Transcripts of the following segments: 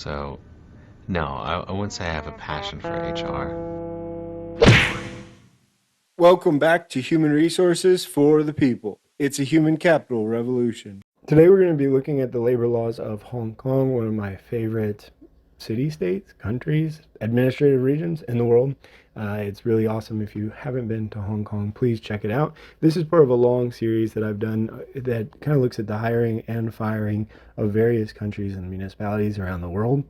So, no, I wouldn't say I have a passion for HR. Welcome back to Human Resources for the People. It's a human capital revolution. Today we're going to be looking at the labor laws of Hong Kong, one of my favorite city-states, countries, administrative regions in the world. It's really awesome. If you haven't been to Hong Kong, please check it out. This is part of a long series that I've done that kind of looks at the hiring and firing of various countries and municipalities around the world.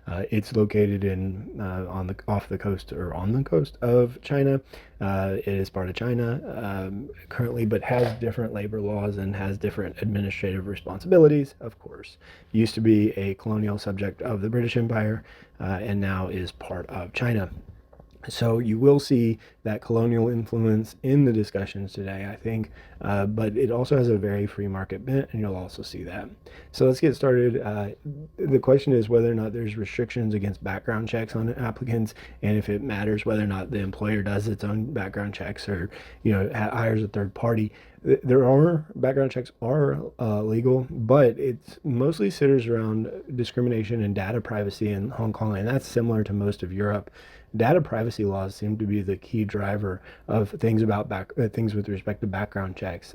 It's located in off the coast or on the coast of China. It is part of China currently, but has different labor laws and has different administrative responsibilities. Of course, used to be a colonial subject of the British Empire, and now is part of China. So you will see that colonial influence in the discussions today, I think, but it also has a very free market bent, and you'll also see that. So let's get started. The question is whether or not there's restrictions against background checks on applicants, and if it matters whether or not the employer does its own background checks or hires a third party. There are background checks are legal, but it's mostly centers around discrimination and data privacy in Hong Kong, and that's similar to most of Europe. Data privacy laws seem to be the key driver of things with respect to background checks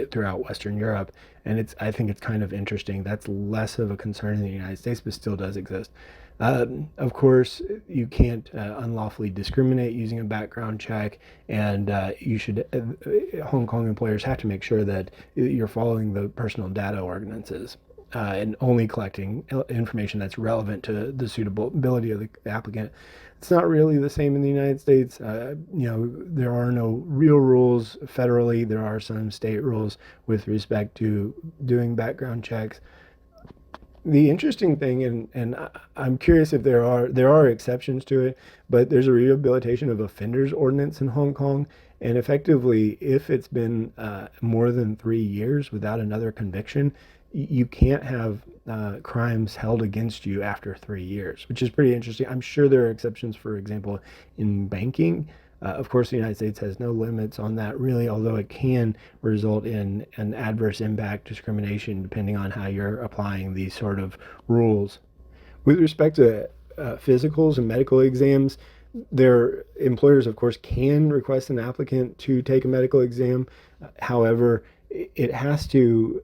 throughout Western Europe, and I think it's kind of interesting. That's less of a concern in the United States, but still does exist. Of course, you can't unlawfully discriminate using a background check, and Hong Kong employers have to make sure that you're following the personal data ordinances. And only collecting information that's relevant to the suitability of the applicant. It's not really the same in the United States. There are no real rules federally. There are some state rules with respect to doing background checks. The interesting thing, and I'm curious if there are exceptions to it, but there's a rehabilitation of offenders ordinance in Hong Kong, and effectively, if it's been more than 3 years without another conviction, you can't have crimes held against you after 3 years, which is pretty interesting. I'm sure there are exceptions, for example, in banking. Of course, the United States has no limits on that, really, although it can result in an adverse impact discrimination depending on how you're applying these sort of rules. With respect to physicals and medical exams, their employers, of course, can request an applicant to take a medical exam. However, it has to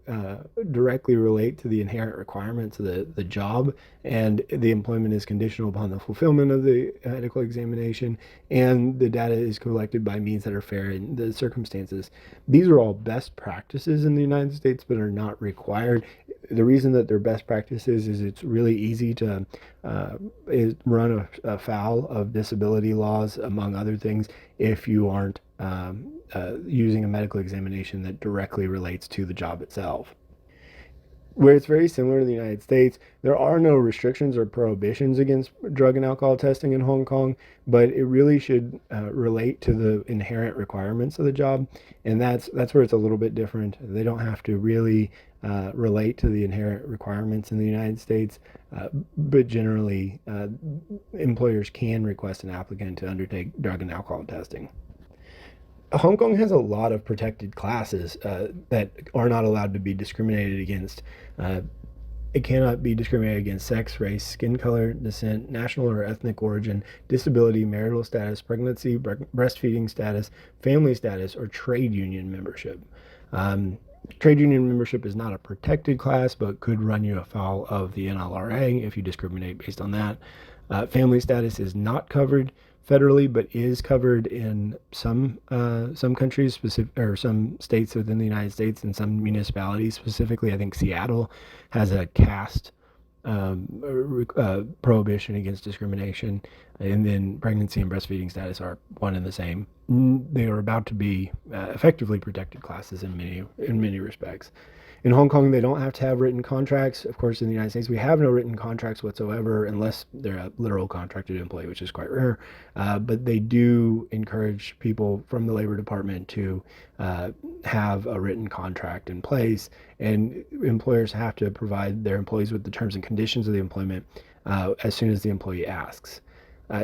directly relate to the inherent requirements of the job, and the employment is conditional upon the fulfillment of the medical examination, and the data is collected by means that are fair in the circumstances. These are all best practices in the United States, but are not required. The reason that they're best practices is it's really easy to run afoul of disability laws, among other things, if you aren't using a medical examination that directly relates to the job itself. Where it's very similar to the United States, there are no restrictions or prohibitions against drug and alcohol testing in Hong Kong, but it really should relate to the inherent requirements of the job, and that's where it's a little bit different. They don't have to really relate to the inherent requirements in the United States, but generally, employers can request an applicant to undertake drug and alcohol testing. Hong Kong has a lot of protected classes that are not allowed to be discriminated against. It cannot be discriminated against sex, race, skin color, descent, national or ethnic origin, disability, marital status, pregnancy, breastfeeding status, family status, or trade union membership. Trade union membership is not a protected class, but could run you afoul of the NLRA if you discriminate based on that. Family status is not covered federally, but is covered in some countries, or some states within the United States, and some municipalities. Specifically, I think Seattle has a caste prohibition against discrimination, and then pregnancy and breastfeeding status are one and the same. They are about to be effectively protected classes in many respects. In Hong Kong, they don't have to have written contracts. Of course, in the United States, we have no written contracts whatsoever unless they're a literal contracted employee, which is quite rare. But they do encourage people from the Labor Department to have a written contract in place, and employers have to provide their employees with the terms and conditions of the employment as soon as the employee asks.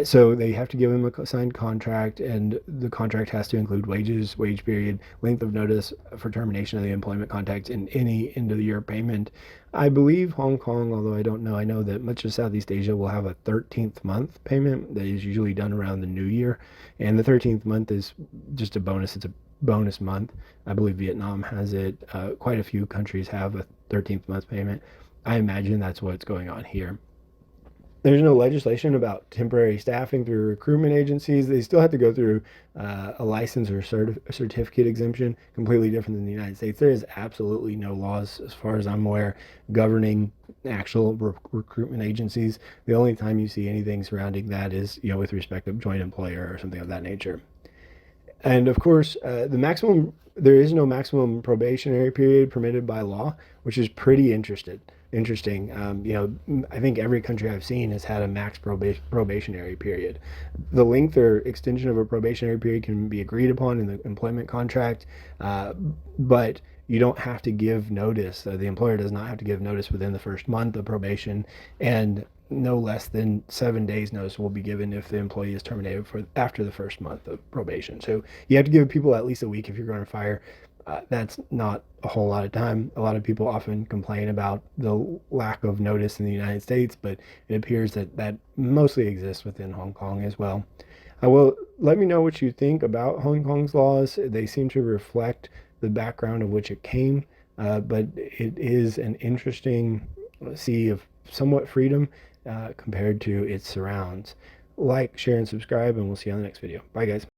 So they have to give them a signed contract, and the contract has to include wages, wage period, length of notice for termination of the employment contract, and any end of the year payment. I believe Hong Kong, although I don't know, I know that much of Southeast Asia will have a 13th month payment that is usually done around the new year. And the 13th month is just a bonus. It's a bonus month. I believe Vietnam has it. Quite a few countries have a 13th month payment. I imagine that's what's going on here. There's no legislation about temporary staffing through recruitment agencies. They still have to go through a license or certificate exemption, completely different than the United States. There is absolutely no laws, as far as I'm aware, governing actual recruitment agencies. The only time you see anything surrounding that is, with respect to joint employer or something of that nature. And of course, there is no maximum probationary period permitted by law, which is pretty interesting. I think every country I've seen has had a probationary period. The length or extension of a probationary period can be agreed upon in the employment contract, but you don't have to give notice. The employer does not have to give notice within the first month of probation, and no less than 7 days notice will be given if the employee is terminated for after the first month of probation. So you have to give people at least a week if you're going to fire. That's not a whole lot of time. A lot of people often complain about the lack of notice in the United States, but it appears that that mostly exists within Hong Kong as well. Let me know what you think about Hong Kong's laws. They seem to reflect the background of which it came, but it is an interesting sea of somewhat freedom compared to its surrounds. Like, share, and subscribe, and we'll see you on the next video. Bye, guys.